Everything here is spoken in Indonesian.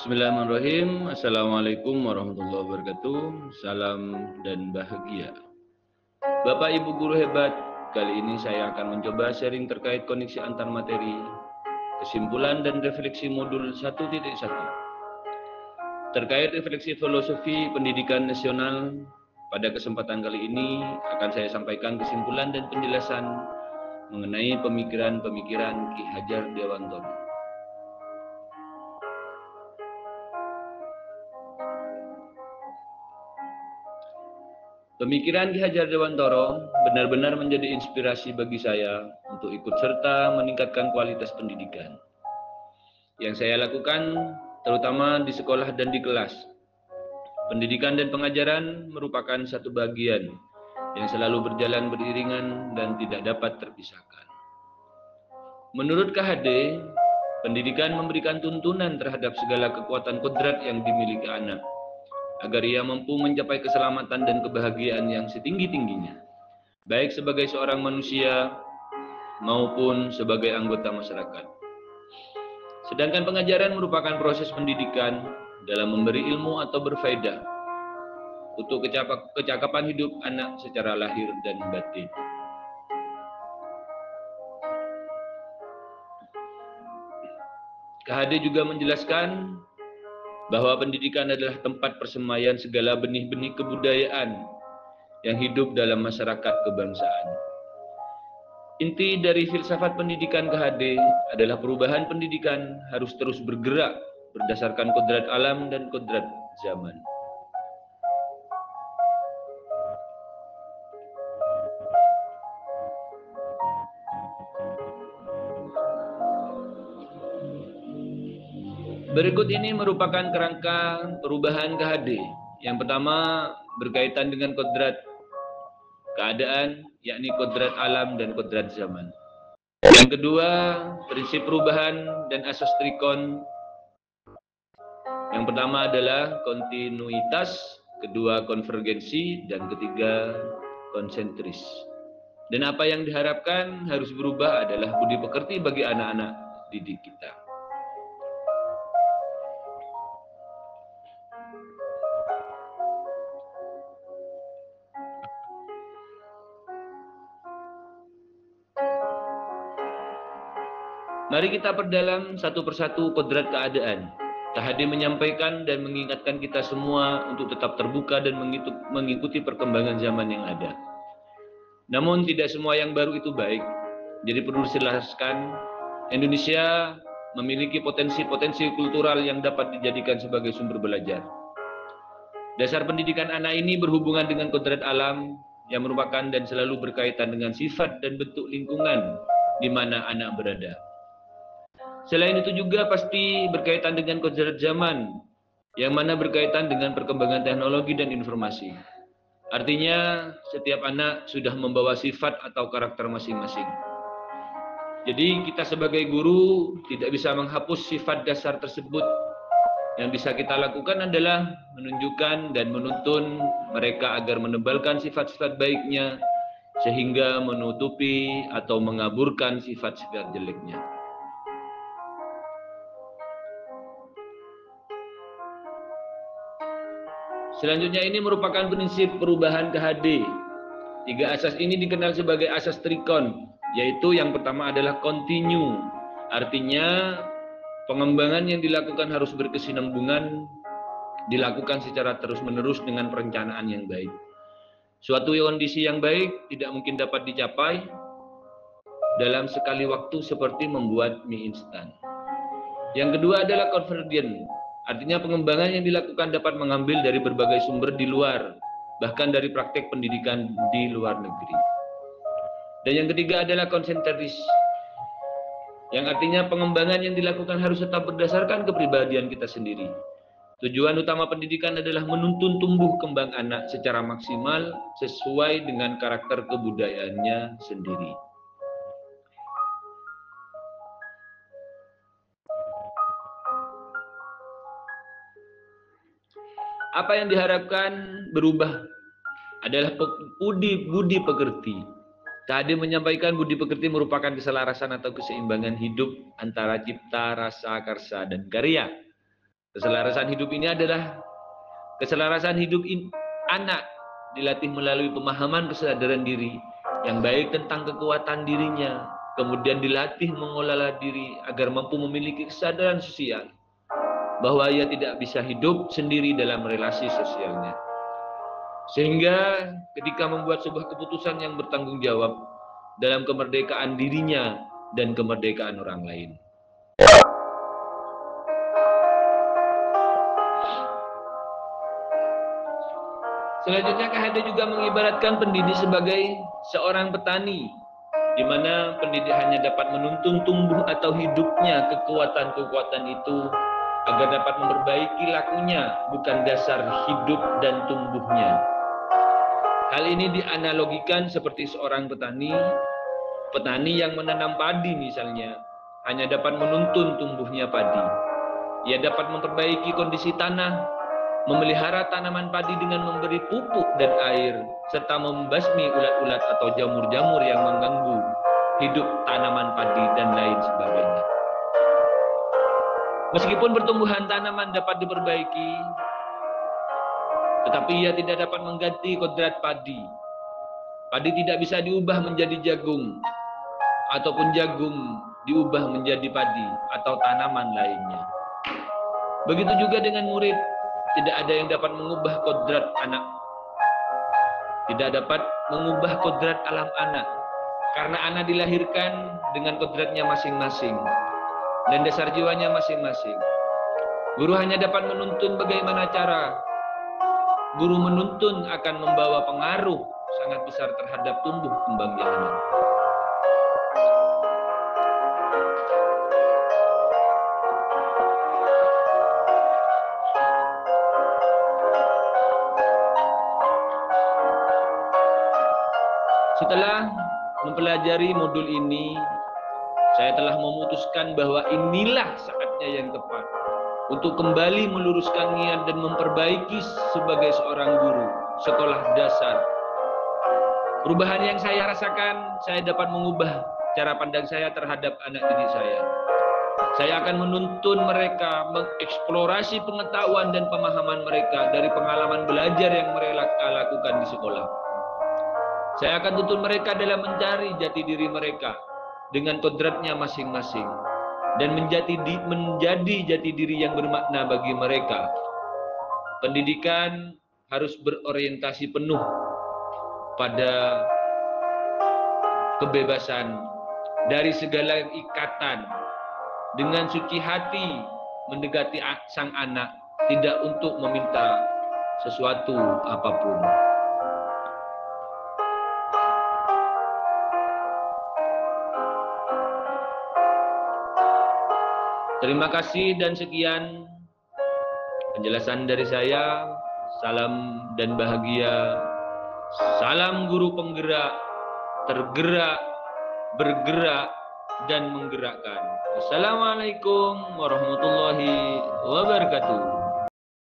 Bismillahirrahmanirrahim. Assalamualaikum warahmatullahi wabarakatuh. Salam dan bahagia. Bapak Ibu guru hebat, kali ini saya akan mencoba sharing terkait koneksi antar materi, kesimpulan dan refleksi modul 1.1. Terkait refleksi filosofi pendidikan nasional, pada kesempatan kali ini akan saya sampaikan kesimpulan dan penjelasan mengenai pemikiran-pemikiran Ki Hajar Dewantoro. Pemikiran Ki Hajar Dewantoro benar-benar menjadi inspirasi bagi saya untuk ikut serta meningkatkan kualitas pendidikan. Yang saya lakukan terutama di sekolah dan di kelas. Pendidikan dan pengajaran merupakan satu bagian yang selalu berjalan beriringan dan tidak dapat terpisahkan. Menurut KHD, pendidikan memberikan tuntunan terhadap segala kekuatan kodrat yang dimiliki anak, agar ia mampu mencapai keselamatan dan kebahagiaan yang setinggi-tingginya, baik sebagai seorang manusia maupun sebagai anggota masyarakat. Sedangkan pengajaran merupakan proses pendidikan dalam memberi ilmu atau berfaedah untuk kecakapan hidup anak secara lahir dan batin. KHD juga menjelaskan bahwa pendidikan adalah tempat persemaian segala benih-benih kebudayaan yang hidup dalam masyarakat kebangsaan. Inti dari filsafat pendidikan KHD adalah perubahan pendidikan harus terus bergerak berdasarkan kodrat alam dan kodrat zaman. Berikut ini merupakan kerangka perubahan KHD. Yang pertama berkaitan dengan kodrat keadaan, yakni kodrat alam dan kodrat zaman. Yang kedua, prinsip perubahan dan asas trikon. Yang pertama adalah kontinuitas, kedua konvergensi, dan ketiga konsentris. Dan apa yang diharapkan harus berubah adalah budi pekerti bagi anak-anak didik kita. Mari kita perdalam satu persatu kodrat keadaan. KHD menyampaikan dan mengingatkan kita semua untuk tetap terbuka dan mengikuti perkembangan zaman yang ada. Namun tidak semua yang baru itu baik. Jadi perlu dijelaskan, Indonesia memiliki potensi-potensi kultural yang dapat dijadikan sebagai sumber belajar. Dasar pendidikan anak ini berhubungan dengan kodrat alam yang merupakan dan selalu berkaitan dengan sifat dan bentuk lingkungan di mana anak berada. Selain itu juga pasti berkaitan dengan kodrat zaman, yang mana berkaitan dengan perkembangan teknologi dan informasi. Artinya, setiap anak sudah membawa sifat atau karakter masing-masing. Jadi, kita sebagai guru tidak bisa menghapus sifat dasar tersebut. Yang bisa kita lakukan adalah menunjukkan dan menuntun mereka agar menebalkan sifat-sifat baiknya, sehingga menutupi atau mengaburkan sifat-sifat jeleknya. Selanjutnya ini merupakan prinsip perubahan KHD. Tiga asas ini dikenal sebagai asas trikon, yaitu yang pertama adalah continue. Artinya pengembangan yang dilakukan harus berkesinambungan, dilakukan secara terus-menerus dengan perencanaan yang baik. Suatu kondisi yang baik tidak mungkin dapat dicapai dalam sekali waktu seperti membuat mie instan. Yang kedua adalah convergent. Artinya pengembangan yang dilakukan dapat mengambil dari berbagai sumber di luar, bahkan dari praktek pendidikan di luar negeri. Dan yang ketiga adalah konsentris, yang artinya pengembangan yang dilakukan harus tetap berdasarkan kepribadian kita sendiri. Tujuan utama pendidikan adalah menuntun tumbuh kembang anak secara maksimal sesuai dengan karakter kebudayaannya sendiri. Apa yang diharapkan berubah adalah budi pekerti. KHD menyampaikan budi pekerti merupakan keselarasan atau keseimbangan hidup antara cipta, rasa, karsa, dan karya. Keselarasan hidup ini adalah keselarasan hidup anak dilatih melalui pemahaman kesadaran diri yang baik tentang kekuatan dirinya, kemudian dilatih mengelola diri agar mampu memiliki kesadaran sosial bahwa ia tidak bisa hidup sendiri dalam relasi sosialnya. Sehingga ketika membuat sebuah keputusan yang bertanggung jawab dalam kemerdekaan dirinya dan kemerdekaan orang lain. Selanjutnya KHD juga mengibaratkan pendidik sebagai seorang petani, di mana pendidik hanya dapat menuntun tumbuh atau hidupnya kekuatan-kekuatan itu agar dapat memperbaiki lakunya, bukan dasar hidup dan tumbuhnya. Hal ini dianalogikan seperti seorang petani yang menanam padi misalnya, hanya dapat menuntun tumbuhnya padi. Ia dapat memperbaiki kondisi tanah, memelihara tanaman padi dengan memberi pupuk dan air, serta membasmi ulat-ulat atau jamur-jamur yang mengganggu hidup tanaman padi dan lain sebagainya. Meskipun pertumbuhan tanaman dapat diperbaiki, tetapi ia tidak dapat mengganti kodrat padi. Padi tidak bisa diubah menjadi jagung, ataupun jagung diubah menjadi padi atau tanaman lainnya. Begitu juga dengan murid, tidak ada yang dapat mengubah kodrat anak. Tidak dapat mengubah kodrat alam anak, karena anak dilahirkan dengan kodratnya masing-masing dan dasar jiwanya masing-masing. Guru hanya dapat menuntun bagaimana cara. Guru menuntun akan membawa pengaruh sangat besar terhadap tumbuh kembangnya anak. Setelah mempelajari modul ini, saya telah memutuskan bahwa inilah saatnya yang tepat untuk kembali meluruskan niat dan memperbaiki sebagai seorang guru sekolah dasar. Perubahan yang saya rasakan, saya dapat mengubah cara pandang saya terhadap anak didik saya. Saya akan menuntun mereka mengeksplorasi pengetahuan dan pemahaman mereka dari pengalaman belajar yang mereka lakukan di sekolah. Saya akan tuntun mereka dalam mencari jati diri mereka dengan kodratnya masing-masing dan menjadi jati diri yang bermakna bagi mereka. Pendidikan harus berorientasi penuh pada kebebasan dari segala ikatan, dengan suci hati mendekati sang anak, tidak untuk meminta sesuatu apapun. Terima kasih dan sekian penjelasan dari saya. Salam dan bahagia. Salam guru penggerak, tergerak, bergerak, dan menggerakkan. Assalamualaikum warahmatullahi wabarakatuh.